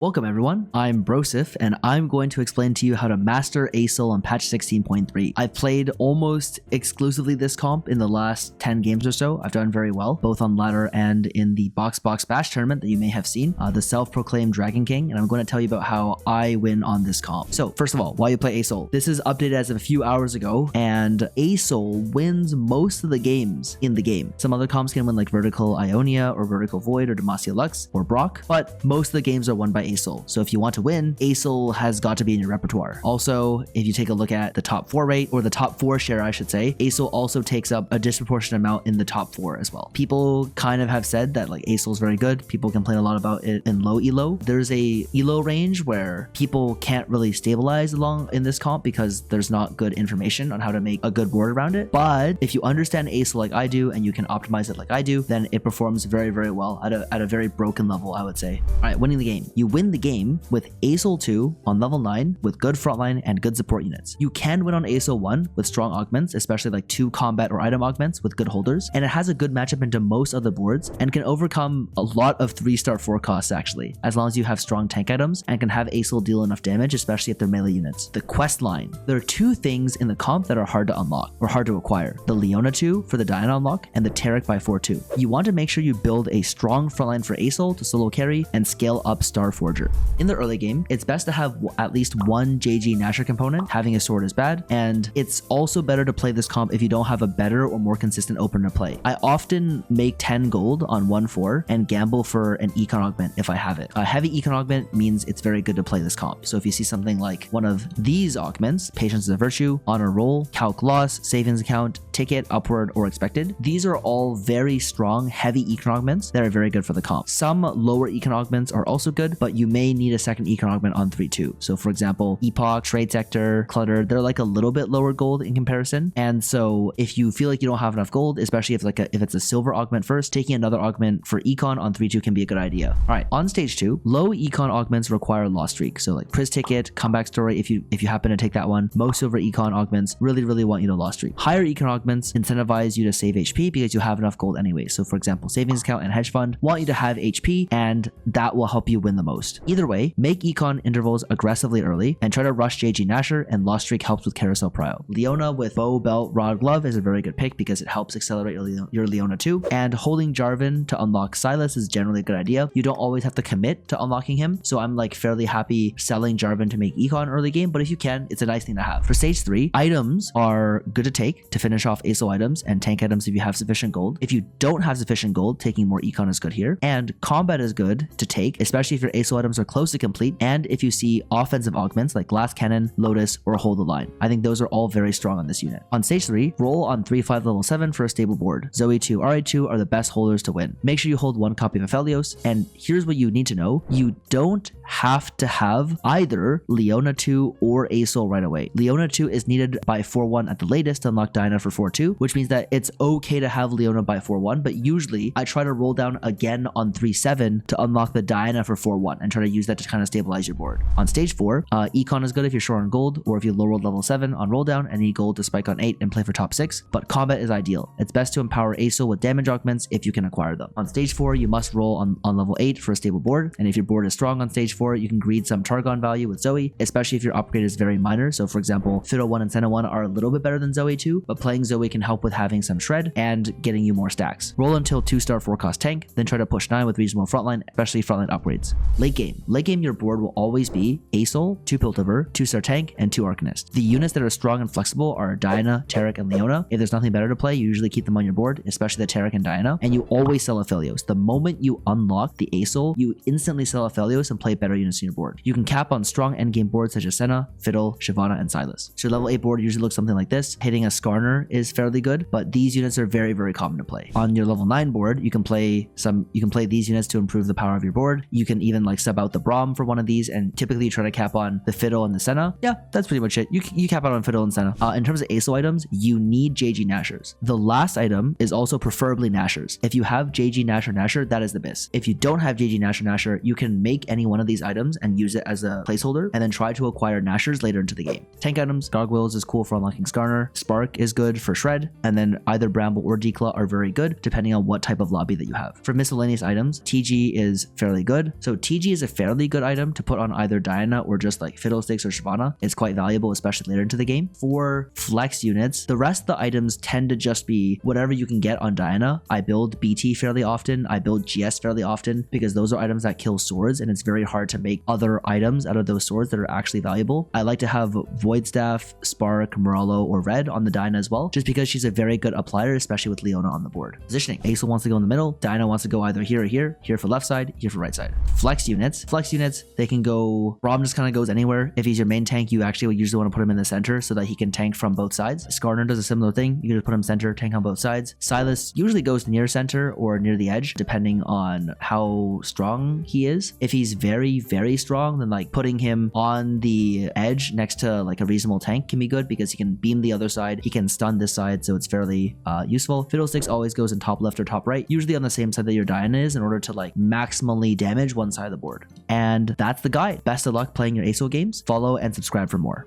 Welcome everyone, I'm Broseph and I'm going to explain to you how to master Asol on patch 16.3. I've played almost exclusively this comp in the last 10 games or so. I've done very well, both on ladder and in the Box Bash tournament that you may have seen, the self-proclaimed Dragon King, and I'm going to tell you about how I win on this comp. So first of all, why you play Asol? This is updated as of a few hours ago, and Asol wins most of the games in the game. Some other comps can win like Vertical Ionia or Vertical Void or Demacia Lux or Brock, but most of the games are won by Asol. So if you want to win, Asol has got to be in your repertoire. Also, if you take a look at the top 4 rate, or the top 4 share I should say, Asol also takes up a disproportionate amount in the top 4 as well. People kind of have said that like Asol is very good. People complain a lot about it in low elo. There's a elo range where people can't really stabilize along in this comp because there's not good information on how to make a good board around it. But if you understand Asol like I do and you can optimize it like I do, then it performs very, very well at a very broken level, I would say. All right, winning the game. You win the game with Asol 2 on level 9 with good frontline and good support units. You can win on Asol 1 with strong augments, especially like 2 combat or item augments with good holders, and it has a good matchup into most other boards and can overcome a lot of 3-star 4 costs actually, as long as you have strong tank items and can have Asol deal enough damage, especially if they're melee units. The quest line. There are 2 things in the comp that are hard to unlock or hard to acquire. The Leona 2 for the Diana unlock and the Taric by 4-2. You want to make sure you build a strong frontline for Asol to solo carry and scale up Star Forger. In the early game, it's best to have at least one JG Nasher component. Having a sword is bad, and it's also better to play this comp if you don't have a better or more consistent opener to play. I often make 10 gold on 1-4 and gamble for an econ augment if I have it. A heavy econ augment means it's very good to play this comp. So if you see something like one of these augments, Patience is a Virtue, Honor Roll, Calc Loss, Savings Account, Ticket, Upward, or Expected, these are all very strong, heavy econ augments that are very good for the comp. Some lower econ augments are also good, but you may need a second econ augment on 3-2. So for example, Epoch, Trade Sector, Clutter, they're like a little bit lower gold in comparison. And so if you feel like you don't have enough gold, especially if it's a silver augment first, taking another augment for econ on 3-2 can be a good idea. All right, on stage 2, low econ augments require loss streak. So like Priz Ticket, Comeback Story, if you happen to take that one, most silver econ augments really want you to loss streak. Higher econ augments incentivize you to save HP because you have enough gold anyway. So for example, Savings Account and Hedge Fund want you to have HP, and that will help you win the most. Either way, make econ intervals aggressively early and try to rush JG Nasher, and loss streak helps with Carousel Prio. Leona with Bow, Belt, Rod, Glove is a very good pick because it helps accelerate your Leona too, and holding Jarvan to unlock Silas is generally a good idea. You don't always have to commit to unlocking him, so I'm like fairly happy selling Jarvan to make econ early game, but if you can, it's a nice thing to have. For stage 3, items are good to take to finish off Asol items and tank items if you have sufficient gold. If you don't have sufficient gold, taking more econ is good here, and combat is good to take, especially if your Asol items are close to complete, and if you see offensive augments like Glass Cannon, Lotus, or Hold the Line. I think those are all very strong on this unit. On stage 3, roll on 3-5 level 7 for a stable board. Zoe 2, RA2 are the best holders to win. Make sure you hold 1 copy of Aphelios, and here's what you need to know. You don't have to have either Leona 2 or Asol right away. Leona 2 is needed by 4-1 at the latest to unlock Diana for 4-2, which means that it's okay to have Leona by 4-1, but usually I try to roll down again on 3-7 to unlock the Diana for 4-1 and try to use that to kind of stabilize your board. On stage 4, econ is good if you're short on gold, or if you low rolled level 7 on roll down and need gold to spike on 8 and play for top 6, but combat is ideal. It's best to empower Asol with damage augments if you can acquire them. On stage 4, you must roll on level 8 for a stable board, and if your board is strong on stage 4, you can greed some Targon value with Zoe, especially if your upgrade is very minor. So for example, Fiddle 1 and Senna 1 are a little bit better than Zoe 2, but playing Zoe can help with having some shred and getting you more stacks. Roll until 2-star 4-cost tank, then try to push 9 with reasonable frontline, especially frontline upgrades. Late game, your board will always be Asol, 2 Piltover, 2-star tank, and 2 Arcanist. The units that are strong and flexible are Diana, Taric, and Leona. If there's nothing better to play, you usually keep them on your board, especially the Taric and Diana, and you always sell Aphelios. The moment you unlock the Asol, you instantly sell Aphelios and play better units on your board. You can cap on strong endgame boards such as Senna, Fiddle, Shyvana, and Silas. So your level 8 board usually looks something like this. Hitting a Skarner is fairly good, but these units are very common to play. On your level 9 board, you can play these units to improve the power of your board. You can even like sub out the Braum for one of these, and typically you try to cap on the Fiddle and the Senna. Yeah, that's pretty much it. You cap out on Fiddle and Senna. In terms of Asol items, you need JG Nashers. The last item is also preferably Nashers. If you have JG Nasher, that is the best. If you don't have JG Nasher, you can make any one of these items and use it as a placeholder, and then try to acquire Nashers later into the game. Tank items, Gargoyles is cool for unlocking Skarner, Spark is good for Shred, and then either Bramble or Declaw are very good depending on what type of lobby that you have. For miscellaneous items, TG is fairly good. So TG BT is a fairly good item to put on either Diana or just like Fiddlesticks or Shyvana. It's quite valuable, especially later into the game. For flex units, the rest of the items tend to just be whatever you can get on Diana. I build BT fairly often. I build GS fairly often because those are items that kill swords, and it's very hard to make other items out of those swords that are actually valuable. I like to have Void Staff, Spark, Morello, or Red on the Diana as well, just because she's a very good applier, especially with Leona on the board. Positioning. Asol wants to go in the middle. Diana wants to go either here or here. Here for left side, here for right side. Flex units. Flex units, they can go... Rom just kind of goes anywhere. If he's your main tank, you actually usually want to put him in the center so that he can tank from both sides. Skarner does a similar thing. You can just put him center, tank on both sides. Silas usually goes near center or near the edge, depending on how strong he is. If he's very, very strong, then like putting him on the edge next to like a reasonable tank can be good because he can beam the other side. He can stun this side, so it's fairly useful. Fiddlesticks always goes in top left or top right, usually on the same side that your Diana is in order to like maximally damage one side of the board. And that's the guide. Best of luck playing your Asol games. Follow and subscribe for more.